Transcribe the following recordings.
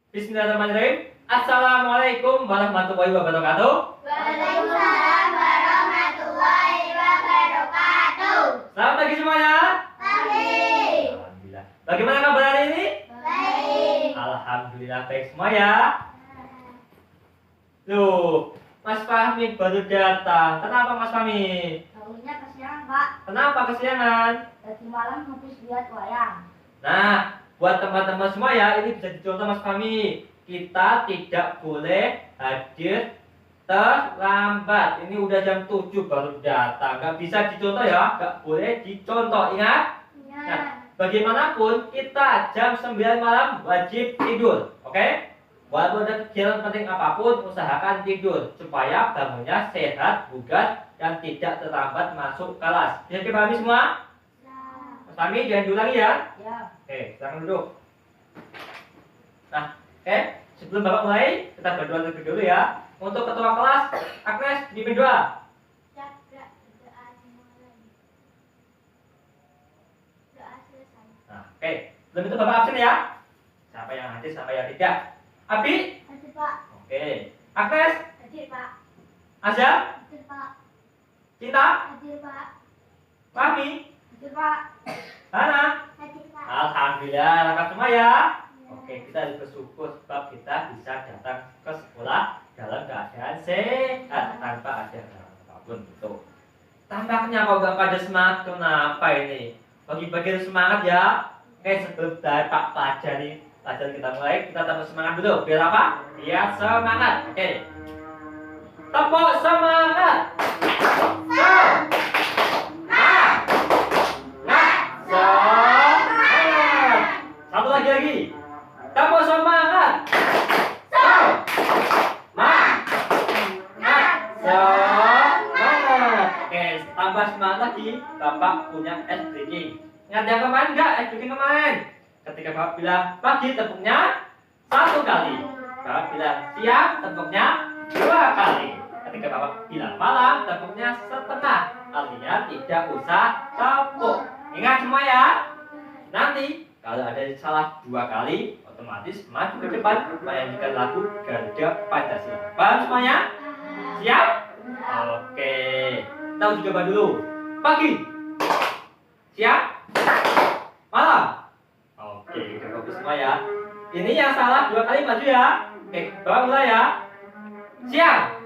Bismillahirrahmanirrahim. Assalamualaikum warahmatullahi wabarakatuh. Waalaikumsalam warahmatullahi wabarakatuh. Selamat pagi semuanya. Pagi. Alhamdulillah. Bagaimana kabar hari ini? Baik. Alhamdulillah baik semua ya. Loh, Mas Fahmi baru datang. Kenapa Mas Fahmi? Tahunya kesiangan, Pak. Kenapa kesiangan? Tadi malam habis lihat wayang. Nah, buat teman-teman semua ya, ini bisa dicontoh Mas Fahmi. Kita tidak boleh hadir terlambat. Ini udah jam 7 baru datang. Nggak bisa dicontoh ya, nggak boleh dicontoh. Ingat? Nah, bagaimanapun kita jam 9 malam wajib tidur. Oke? Walaupun ada kegiatan penting apapun, usahakan tidur supaya bangunnya sehat, bugar, dan tidak terlambat masuk kelas. Bisa dipahami semua? Mas Fahmi jangan diulangi ya. Ya. Oke, silakan duduk. Nah, sebelum Bapak mulai, kita berdoa terlebih dulu ya. Untuk ketua kelas, Agnes, dipimpin doa. Nah, sebelum itu Bapak absen ya. Siapa yang hadir, siapa yang tidak. Abi? Hadir, Pak. Oke. Agnes? Hadir, Pak. Azam? Hadir, Pak. Cinta? Hadir, Pak. Fahmi? Hadir, Pak. Hana? Hadir, Pak. Alhamdulillah, lengkap semua ya. Oke, kita harus bersyukur sebab kita bisa datang ke sekolah dalam keadaan sehat tanpa ada halangan apapun. Betul. Tampaknya kau gak pada semangat, kenapa ini? Bagi-bagi semangat ya. Oke, sebelum dari Pak pelajari pelajaran kita mulai, kita tambah semangat dulu. Biar apa? Biar semangat. Oke. Tepuk semangat. Semangat. Semangat. Satu lagi. Tepuk semangat. Semangat. Oke, tambah semangat lagi. Bapak punya es breaking. Ingat yang kemarin enggak? Es breaking kemarin. Ketika Bapak bilang pagi, tepuknya 1 kali. Bapak bilang siang, tepuknya 2 kali. Ketika Bapak bilang malam, tepuknya setengah. Artinya tidak usah tepuk. Ingat semua ya. Nanti kalau ada yang salah 2 kali, otomatis maju ke depan menyanyikan lagu Garuda Pancasila. Paham semuanya? Siap? Oke. Kita uji coba dulu. Pagi, siang, malam. Oke, udah bagus semua ya. Ini yang salah 2 kali maju ya. Oke, Bapak mulai ya. Siang,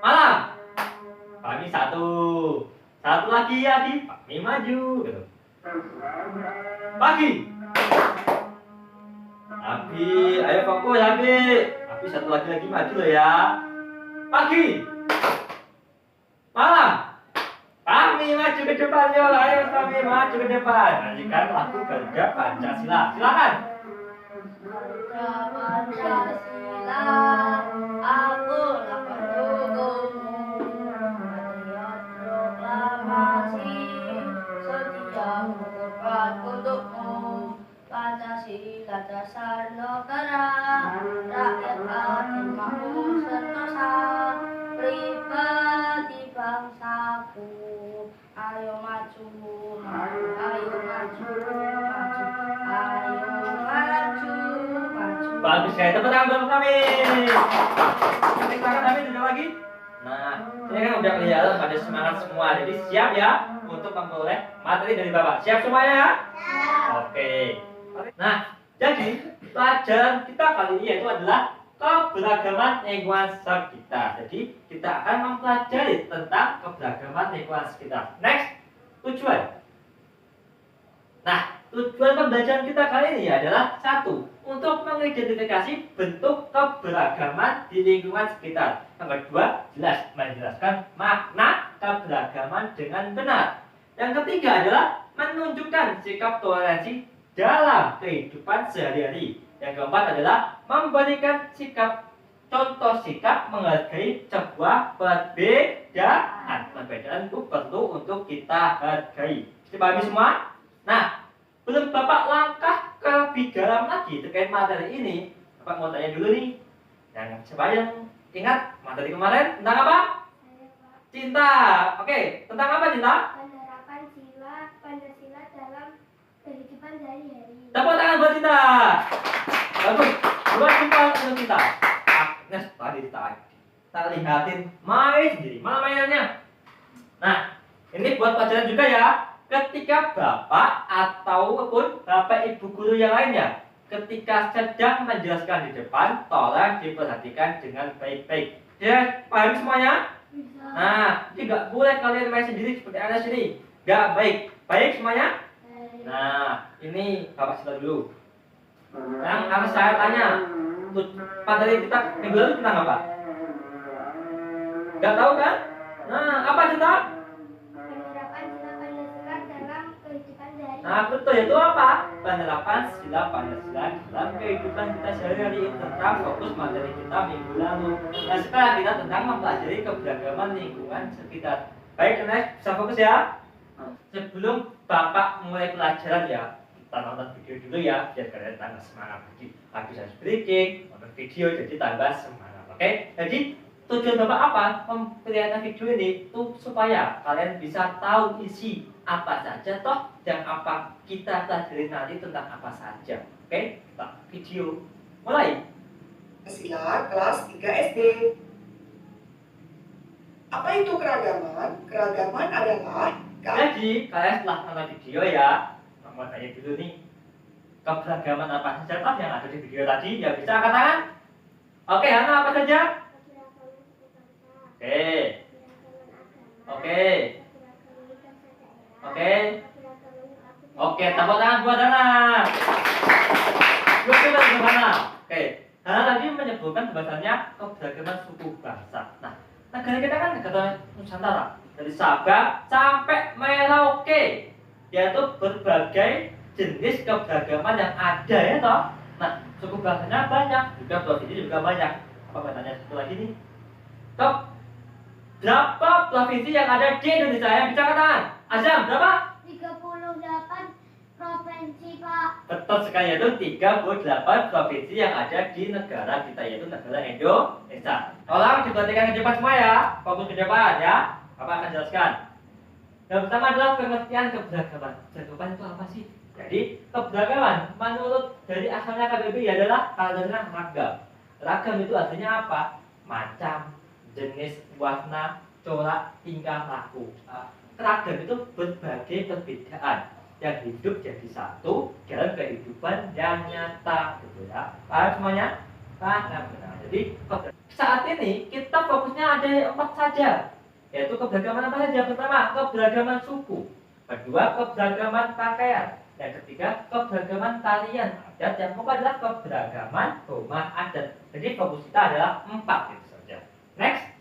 malam. Pagi 1. Satu lagi ya, Pagi maju. Gitu. Pagi. Abi, ayo fokus Abi. Abi satu lagi maju loh ya. Pagi. Malam. Fahmi maju ke depan yuk. Ayo Fahmi maju ke depan. Nyanyikan lagu Garuda Pancasila. Silakan. Garuda Pancasila, akulah pendukungmu. Patriot proklamasi, setia berkorban untukmu. Pancasila dasar negara, rakyat adil makmur sentosa, pribadi bangsaku. Ayo maju, maju, ayo maju, maju, ayo maju, maju. Bagus sekali. Tepuk tangan buat kami. Silakan kami duduk lagi. Nah, ini kan udah kelihatan pada semangat semua. Jadi siap ya untuk memperoleh materi dari Bapak. Siap semuanya ya? Oke. Nah, jadi pelajaran kita kali ini yaitu adalah keberagaman lingkungan sekitar. Jadi kita akan mempelajari tentang keberagaman lingkungan sekitar. Next, tujuan. Nah, tujuan pembelajaran kita kali ini adalah 1. Untuk mengidentifikasi bentuk keberagaman di lingkungan sekitar. Yang kedua, menjelaskan makna keberagaman dengan benar. Yang ketiga adalah menunjukkan sikap toleransi dalam kehidupan sehari-hari. Yang keempat adalah memberikan contoh sikap menghargai sebuah perbedaan. Perbedaan itu perlu untuk kita hargai. Dipahami semua? Nah, belum Bapak langkah ke lebih dalam lagi terkait materi ini, Bapak mau tanya dulu nih. Coba yang ingat materi kemarin tentang apa? Cinta. Oke, tentang apa cinta? Penerapan Pancasila dalam kehidupan sehari-hari. Tepuk tangan buat Cinta. Bagus. Dua jumpa untuk kita. Nah, tadi kita lihatin main sendiri. Mana mainannya? Nah, ini buat pelajaran juga ya. Ketika Bapak ataupun Bapak Ibu guru yang lainnya ketika sedang menjelaskan di depan, tolong diperhatikan dengan baik-baik. Ya, paham semuanya? Bisa. Nah, jadi nggak boleh kalian main sendiri seperti Anda sini. Nggak baik. Baik semuanya? Nah, ini Bapak sudah dulu. Sekarang harus saya tanya. Materi kita minggu lalu tentang apa? Nggak tahu kan? Nah, apa cerita? Penerapan sila Pancasila dalam kehidupan sehari-hari. Nah, betul itu apa? Penerapan sila Pancasila dalam kehidupan kita sehari-hari itu tentang fokus materi kita minggu lalu. Nah, sekarang kita tentang mempelajari keberagaman lingkungan sekitar. Baik, next bisa fokus ya. Sebelum Bapak mulai pelajaran ya, kita nonton video dulu ya, biar kalian tambah semangat lagi. Habis saya breaking, nonton video jadi tambah semangat. Oke? Jadi tujuan Bapak apa? Memperlihatkan video ini tuh supaya kalian bisa tahu isi apa saja toh yang apa kita pelajari nanti tentang apa saja. Oke? Kita video mulai. Pancasila kelas 3 SD. Apa itu keragaman? Keragaman adalah Jadi kalian setelah nonton video ya, mau tanya dulu nih, keberagaman apa saja toh yang ada di video tadi? Ya bisa angkat tangan. Oke, Hana apa saja? Oke. Oke. Oke. Oke, tepuk tangan buat Hana. Good buat Hana. Oke. Hana tadi menyebutkan bahasanya keberagaman suku bangsa. Nah, negara kita kan negara Nusantara. Dari Sabang sampai Merauke, yaitu berbagai jenis keberagaman yang ada ya toh. Nah, suku bangsanya banyak, juga provinsi juga banyak. Apa pertanyaan satu lagi nih? Top berapa provinsi yang ada di Indonesia yang bisa katakan? Azam berapa? 38 provinsi, Pak. Betul sekali, yaitu 38 provinsi yang ada di negara kita, yaitu negara Indonesia. Tolong diperhatikan ke depan semua ya, fokus ke depan ya. Bapak akan jelaskan. Yang pertama adalah pengertian keberagaman. Keberagaman itu apa sih? Jadi keberagaman menurut dari asalnya KBBI adalah karena ragam. Ragam itu artinya apa? Macam, jenis, warna, corak, tingkah laku. Ragam itu berbagai perbedaan yang hidup jadi satu dalam kehidupan yang nyata, gitu ya. Paham semuanya? Paham. Nah, jadi saat ini kita fokusnya ada 4 saja. Yaitu keberagaman apa saja? Pertama, keberagaman suku. Kedua, keberagaman pakaian. Yang ketiga, keberagaman tarian adat. Yang keempat adalah keberagaman rumah adat. Jadi fokus kita adalah 4 itu saja. Next.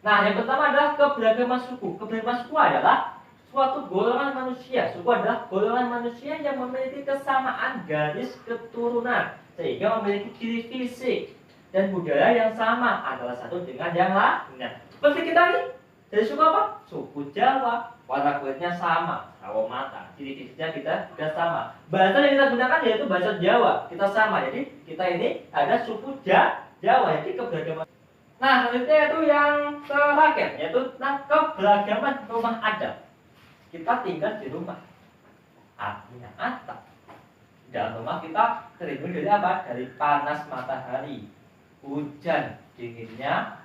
Nah, yang pertama adalah keberagaman suku. Keberagaman suku adalah suatu golongan manusia. Suku adalah golongan manusia yang memiliki kesamaan garis keturunan sehingga memiliki ciri fisik dan budaya yang sama adalah satu dengan yang lainnya. Seperti kita nih, dari suku apa? Suku Jawa. Warna kulitnya sama, sawo mata, ciri fisiknya kita juga sama. Bahasa yang kita gunakan yaitu bahasa Jawa, kita sama. Jadi kita ini ada suku Jawa, jadi keberagaman. Nah, selanjutnya itu yang terakhir, yaitu keberagaman rumah adat. Kita tinggal di rumah, artinya atap. Dalam rumah kita terlindungi dari apa? Dari panas matahari, hujan dinginnya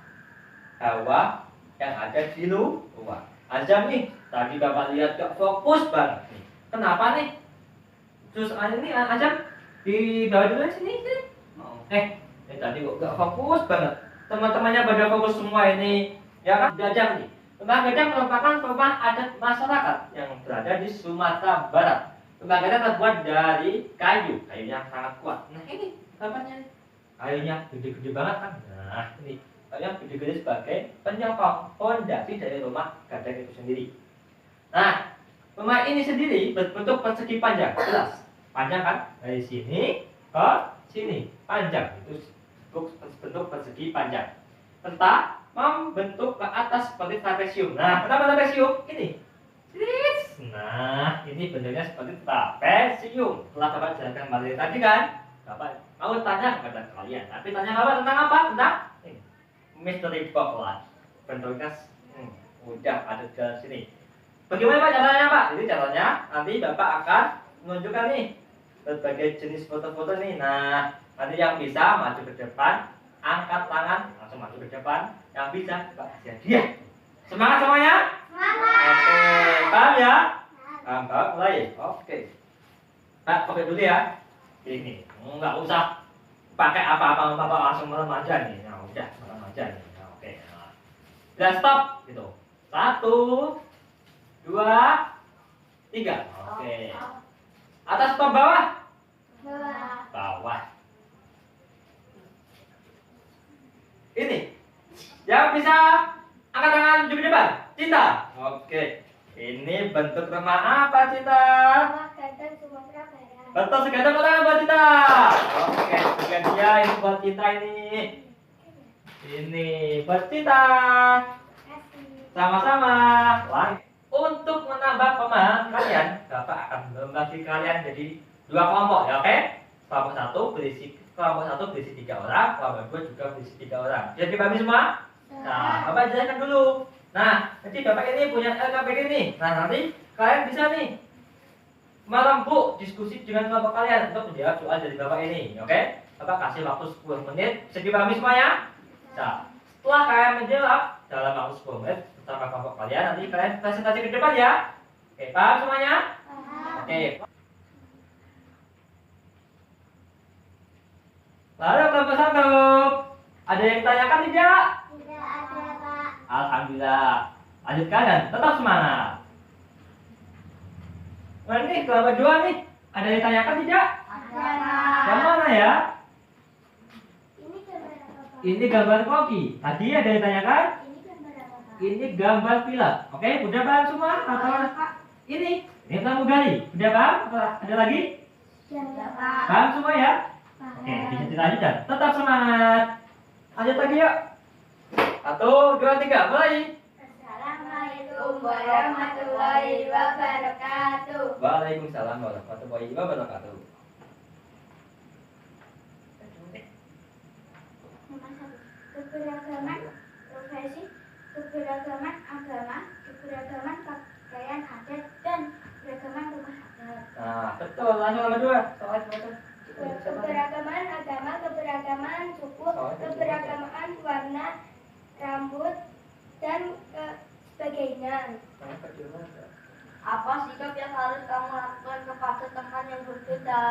hawa yang ada di luar. Azam nih, tadi Bapak lihat gak fokus banget nih. Kenapa nih? Terus ini Azam di bawah dulu sini. Tadi kok gak fokus banget. Teman-temannya pada fokus semua ini, ya kan? Gajah nih. Rumah Gajah merupakan rumah adat masyarakat yang berada di Sumatera Barat. Rumah Gajah terbuat dari kayu yang sangat kuat. Nah ini gambarnya nih. Kayunya gede-gede banget kan? Nah ini kayunya gede-gede sebagai penyokong fondasi dari rumah Gajah itu sendiri. Nah rumah ini sendiri berbentuk persegi panjang, jelas panjang kan? Dari sini ke sini panjang, itu bentuk persegi panjang. Serta membentuk ke atas seperti trapesium. Nah kenapa trapesium? Ini. Nah ini bentuknya seperti trapesium. Telah Bapak jelaskan materi tadi kan? Bapak mau tanya kepada kalian, tapi tanya Bapak tentang apa? Tentang ini, mystery box lah. Bentuknya udah ada di sini. Bagaimana Pak caranya Pak? Jadi caranya nanti Bapak akan menunjukkan nih berbagai jenis foto-foto nih. Nah, nanti yang bisa maju ke depan, angkat tangan, langsung maju ke depan. Yang bisa kasih hadiah. Semangat semuanya? Semangat. Oke, paham ya? Paham, mulai. Oke. Nah, oke dulu ya. Ini, nggak usah pakai apa-apa, langsung merem aja nih. Nah, udah merem aja nih. Nah, oke. Nah. Udah stop, gitu. 1, 2, 3. Oke. Atas atau bawah? Bawah. Bawah. Ini. Yang bisa angkat tangan maju ke depan. Cinta. Oke. Ini bentuk rumah apa, Cinta? Rumah Ganten Sumatera Barat. Betul sekali, tepuk tangan buat Cinta. Oke, bagian dia ini buat Cinta ini. Ini buat Cinta. Kasih. Sama-sama. Untuk menambah pemahaman kalian, Bapak akan membagi kalian jadi 2 kelompok ya, oke? Kelompok satu berisi 3 orang, kelompok 2 juga berisi 3 orang. Jadi dipahami semua? Nah, Bapak jelaskan dulu. Nah, jadi Bapak ini punya LKPD nih. Nah, nanti kalian bisa nih merembuk diskusi dengan kelompok kalian untuk menjawab soal dari Bapak ini, oke? Bapak kasih waktu 10 menit. Bisa dipahami semuanya? Nah, setelah kalian menjawab dalam waktu 10 menit bersama kelompok kalian, nanti kalian presentasi ke depan ya. Oke, paham semuanya? Oke. Lalu kelompok 1, ada yang tanyakan tidak? Tidak ada, Pak. Alhamdulillah. Lanjutkan dan tetap semangat. Nah, ini kelompok 2 nih, ada yang tanyakan tidak? Ada, Pak. Yang mana ya? Ini gambar apa, Pak? Ini gambar koki. Tadi ada yang tanyakan? Ini gambar apa, Pak? Ini gambar pilot. Oke, udah paham semua? Atau ini pramugari. Udah paham? Ada lagi? Iya, Pak. Paham semua ya? Paham. Oke, bisa dilanjutkan. Tetap semangat. Lanjut lagi yuk. 1, 2, 3, mulai. Assalamualaikum warahmatullahi wabarakatuh. Waalaikumsalam warahmatullahi wabarakatuh. Nomor 1. Keberagaman profesi, keberagaman agama, keberagaman pakaian adat, dan keberagaman rumah adat. Nah, betul. Langsung nomor 2. Soal betul. Keberagaman agama, keberagaman suku, keberagaman warna rambut, dan sebagainya. Apa sikap yang harus kamu lakukan kepada teman yang berbeda?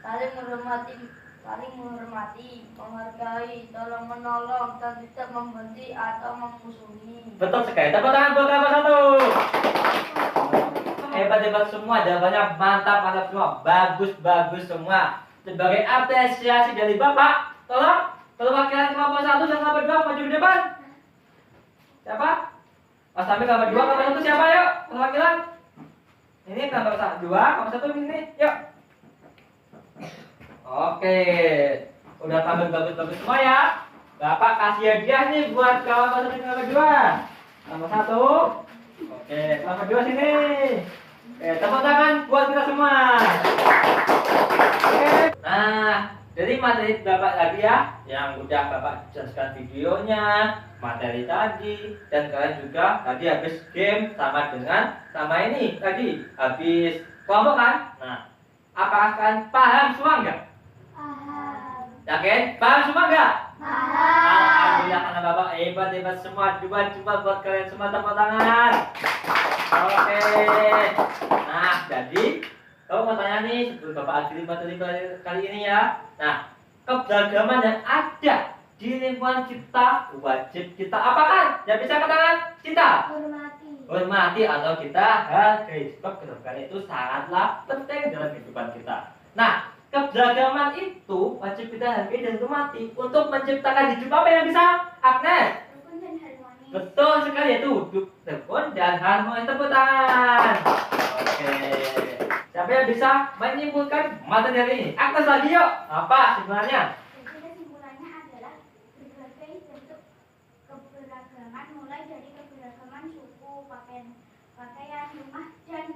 Saling menghormati, menghargai, tolong menolong, dan tidak membenci atau memusuhi. Betul sekali. Tepuk tangan buat kelompok 1. Hebat semua, jawabannya mantap semua. Bagus semua. Sebagai apresiasi dari Bapak, tolong perwakilan kelompok 1 dan kelompok 2 maju ke depan. Siapa? Pas sampai kelompok 2, kelompok 1 siapa yuk? Perwakilan. Ini kelompok 2, kelompok 1 ini, yuk. Oke. Udah tampil bagus semua ya. Bapak kasih hadiah nih buat kelompok 1 dan kelompok 2. Kelompok 1. Oke, kelompok 2 sini. Oke, tepuk tangan buat kita semua. Oke. Nah, jadi materi Bapak tadi ya, yang udah Bapak jelaskan videonya, materi tadi, dan kalian juga tadi habis game sama ini tadi habis kelompok kan? Nah, apakah kalian paham semua enggak? Paham. Yakin? Paham semua enggak? Paham. Alhamdulillah, karena Bapak hebat semua. Coba buat kalian semua tepuk tangan. Oke. Nah, jadi kamu mau tanya nih sebelum Bapak akhiri materi kali ini ya. Nah, keberagaman yang ada di lingkungan kita wajib kita apakan? Yang bisa katakan cinta, hormati atau kita hargai. Sebab keberagaman itu sangatlah penting dalam kehidupan kita. Nah, keberagaman itu wajib kita hargai dan hormati untuk menciptakan hidup apa yang bisa, Agnes? Rukun dan harmoni. Betul sekali, itu hidup rukun dan harmoni. Tepuk tangan. Oke. Siapa yang bisa menyimpulkan materi hari ini? Agnes lagi yuk. Apa sebenarnya? Jadi kesimpulannya adalah berbagai bentuk keberagaman mulai dari keberagaman suku, pakaian, rumah, dan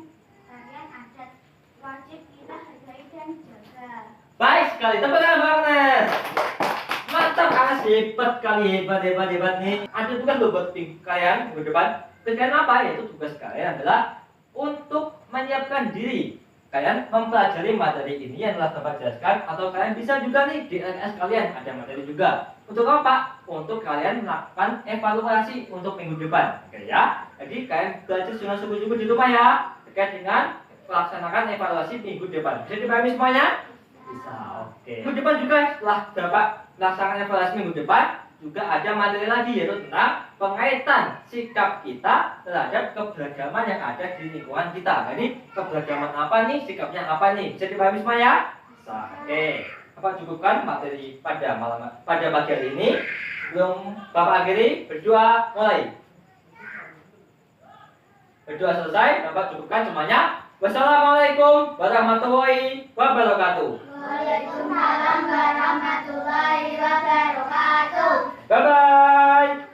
tarian adat wajib kita hargai dan jaga. Baik sekali. Tepuk tangan Bang Agnes. Mantap, Agnes hebat kali, hebat nih. Ada tugas loh buat kalian minggu depan. Tugas apa? Yaitu tugas kalian adalah untuk menyiapkan diri kalian mempelajari materi ini yang telah Bapak jelaskan, atau kalian bisa juga nih di LKS kalian ada materi juga. Untuk apa? Untuk kalian melakukan evaluasi untuk minggu depan. Oke ya. Jadi kalian belajar dengan sungguh-sungguh di rumah ya, terkait dengan melaksanakan evaluasi minggu depan. Bisa dipahami semuanya? Bisa. Oke. Minggu depan juga setelah Bapak melaksanakan evaluasi minggu depan, juga ada materi lagi yaitu tentang pengaitan sikap kita terhadap keberagaman yang ada di lingkungan kita. Jadi keberagaman apa nih, sikapnya apa nih? Bisa dipahami semua ya? Bisa. Oke. Bapak cukupkan materi pada pagi hari ini. Sebelum Bapak akhiri, berdoa mulai. Berdoa selesai, Bapak cukupkan semuanya. Wassalamualaikum warahmatullahi wabarakatuh. Waalaikumsalam warahmatullahi wabarakatuh. Bye bye.